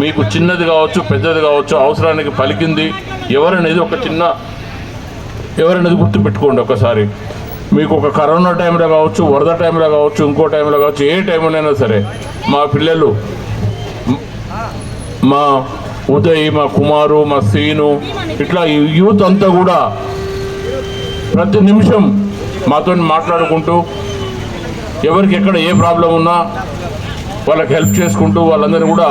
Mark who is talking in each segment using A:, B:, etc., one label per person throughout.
A: మీకు చిన్నది కావచ్చు పెద్దది కావచ్చు అవసరానికి పలికింది ఎవరనేది ఎవరనేది గుర్తుపెట్టుకోండి. ఒకసారి మీకు ఒక కరోనా టైంలో కావచ్చు, వరద టైంలో కావచ్చు, ఇంకో టైంలో కావచ్చు, ఏ టైంలోనైనా సరే మా పిల్లలు, మా ఉదయ్, మా కుమారు, మా సీను, ఇట్లా యూత్ అంతా కూడా ప్రతి నిమిషం మాతో మాట్లాడుకుంటూ ఎవరికి ఎక్కడ ఏ ప్రాబ్లం ఉన్నా వాళ్ళకి హెల్ప్ చేసుకుంటూ వాళ్ళందరినీ కూడా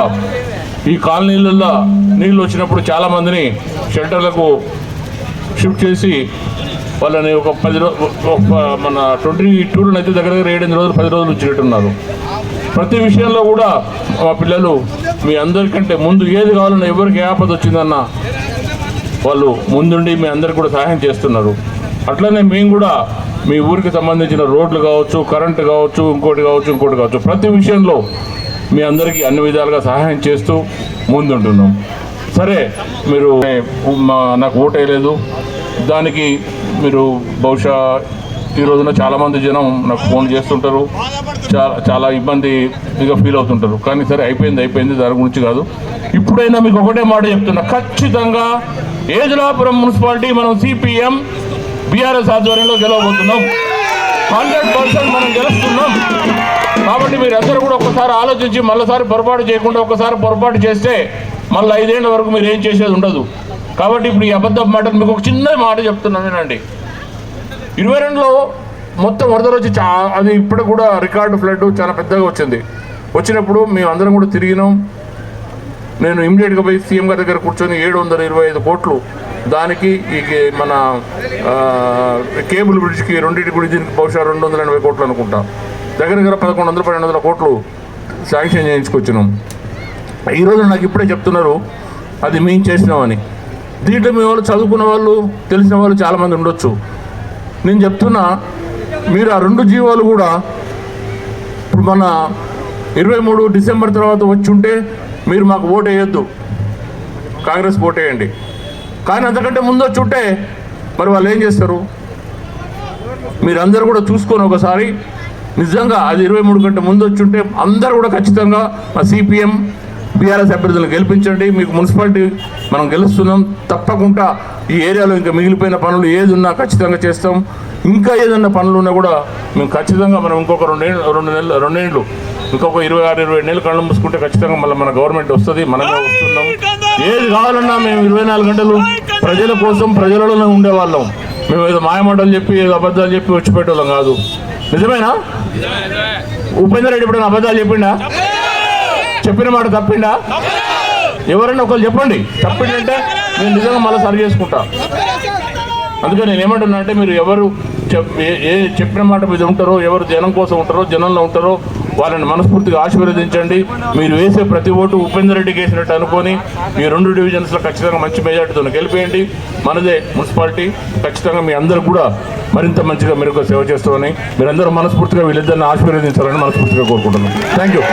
A: ఈ కాలనీలలో నీళ్ళు వచ్చినప్పుడు చాలామందిని షెల్టర్లకు షిఫ్ట్ చేసి వాళ్ళని ఒక 10 రోజులు మన 22 అయితే దగ్గర 7-8 రోజులు 10 రోజులు ఉంచినట్టున్నారు. ప్రతి విషయంలో కూడా మా పిల్లలు మీ అందరికంటే ముందు ఏది కావాలన్నా ఎవరికి ఏ ఆపద వచ్చిందన్నా వాళ్ళు ముందుండి మీ అందరికి కూడా సహాయం చేస్తున్నారు. అట్లనే మేము కూడా మీ ఊరికి సంబంధించిన రోడ్లు కావచ్చు, కరెంటు కావచ్చు, ఇంకోటి కావచ్చు ప్రతి విషయంలో మీ అందరికీ అన్ని విధాలుగా సహాయం చేస్తూ ముందుంటున్నాం. సరే, మీరు నాకు ఓటు వేయలేదు, దానికి మీరు బహుశా ఈ రోజున చాలామంది జనం నాకు ఫోన్ చేస్తుంటారు, చాలా ఇబ్బందిగా ఫీల్ అవుతుంటారు. కానీ సరే, అయిపోయింది, దాని గురించి కాదు. ఇప్పుడైనా మీకు ఒకటే మాట చెప్తున్నా, ఖచ్చితంగా ఏజలాపురం మున్సిపాలిటీ మనం సిపిఎం బీఆర్ఎస్ ఆధ్వర్యంలో గెలవబోతున్నాం. 100% మనం గెలుస్తున్నాం. కాబట్టి మీరందరూ కూడా ఒక్కసారి ఆలోచించి మళ్ళీసారి పొరపాటు చేయకుండా, ఒక్కసారి పొరపాటు చేస్తే మళ్ళీ 5 ఏళ్ల వరకు మీరు ఏం చేసేది ఉండదు. కాబట్టి ఇప్పుడు ఈ అబద్ధం మాటలు మీకు ఒక చిన్న మాట చెప్తున్నాను వినండి. 22లో మొత్తం వరదలు వచ్చి అది ఇప్పుడు కూడా రికార్డు ఫ్లడ్ చాలా పెద్దగా వచ్చినప్పుడు మేము అందరం కూడా తిరిగినాం. నేను ఇమ్మీడియట్గా పోయి సీఎం గారి దగ్గర కూర్చొని 725 కోట్లు దానికి ఈ మన కేబుల్ బ్రిడ్జ్కి రెండింటి కూడా దీనికి బహుశా 280 కోట్లు అనుకుంటా, దగ్గర 1100-1200 కోట్లు శాంక్షన్ చేయించుకొచ్చినాం. ఈరోజు నాకు ఇప్పుడే చెప్తున్నారు అది మేము చేసినామని. దీంట్లో మీ వాళ్ళు చదువుకున్న వాళ్ళు, తెలిసిన వాళ్ళు చాలామంది ఉండొచ్చు. నేను చెప్తున్నా, మీరు ఆ 2 జీవోలు కూడా ఇప్పుడు మన 23 డిసెంబర్ తర్వాత వచ్చి ఉంటే మీరు మాకు ఓటు వేయొద్దు, కాంగ్రెస్ ఓటు వేయండి. కానీ అంతకంటే ముందు వచ్చి ఉంటే మరి వాళ్ళు ఏం చేస్తారు? మీరందరూ కూడా చూసుకొని ఒకసారి నిజంగా అది 23 కంటే ముందు వచ్చి ఉంటే అందరూ కూడా ఖచ్చితంగా మా సిపిఎం బీఆర్ఎస్ అభ్యర్థులను గెలిపించండి. మీకు మున్సిపాలిటీ మనం గెలుస్తున్నాం. తప్పకుండా ఈ ఏరియాలో ఇంకా మిగిలిపోయిన పనులు ఏది ఉన్నా ఖచ్చితంగా చేస్తాం. ఇంకా ఏదన్నా పనులు ఉన్నా కూడా మేము ఖచ్చితంగా మనం ఇంకొక 2 ఏళ్ళు ఇంకొక 26-27 నెలలు కళ్ళు మూసుకుంటే ఖచ్చితంగా మళ్ళీ మన గవర్నమెంట్ వస్తుంది, మనమే వస్తున్నాం. ఏది కావాలన్నా మేము 24 గంటలు ప్రజల కోసం ప్రజలలోనే ఉండేవాళ్ళం. మేము ఏదో మాయమాటలు చెప్పి ఏదో అబద్ధాలు చెప్పి వచ్చిపెట్టేవాళ్ళం కాదు. నిజమేనా? ఉపేందర్ రెడ్డి ఇప్పుడు అబద్ధాలు చెప్పిండా? చెప్పిన మాట తప్పిండా? ఎవరైనా ఒకరు చెప్పండి తప్పిండంటే నేను నిజంగా మళ్ళీ సరి చేసుకుంటా. అందుకని నేను ఏమంటున్నా అంటే, మీరు ఎవరు చెప్పిన మాట మీద ఉంటారో, ఎవరు జనం కోసం ఉంటారో, జనంలో ఉంటారో వాళ్ళని మనస్ఫూర్తిగా ఆశీర్వదించండి. మీరు వేసే ప్రతి ఓటు ఉపేందర్ రెడ్డికి వేసినట్టు అనుకొని ఈ 2 డివిజన్స్లో ఖచ్చితంగా మంచి మెజార్టీతో గెలిపేయండి. మనదే మున్సిపాలిటీ. ఖచ్చితంగా మీ అందరూ కూడా మరింత మంచిగా మెరుగ్గా సేవ చేస్తామని, మీరందరూ మనస్ఫూర్తిగా వీళ్ళిద్దరిని ఆశీర్వదించాలని మనస్ఫూర్తిగా కోరుకుంటున్నాను. Thank you.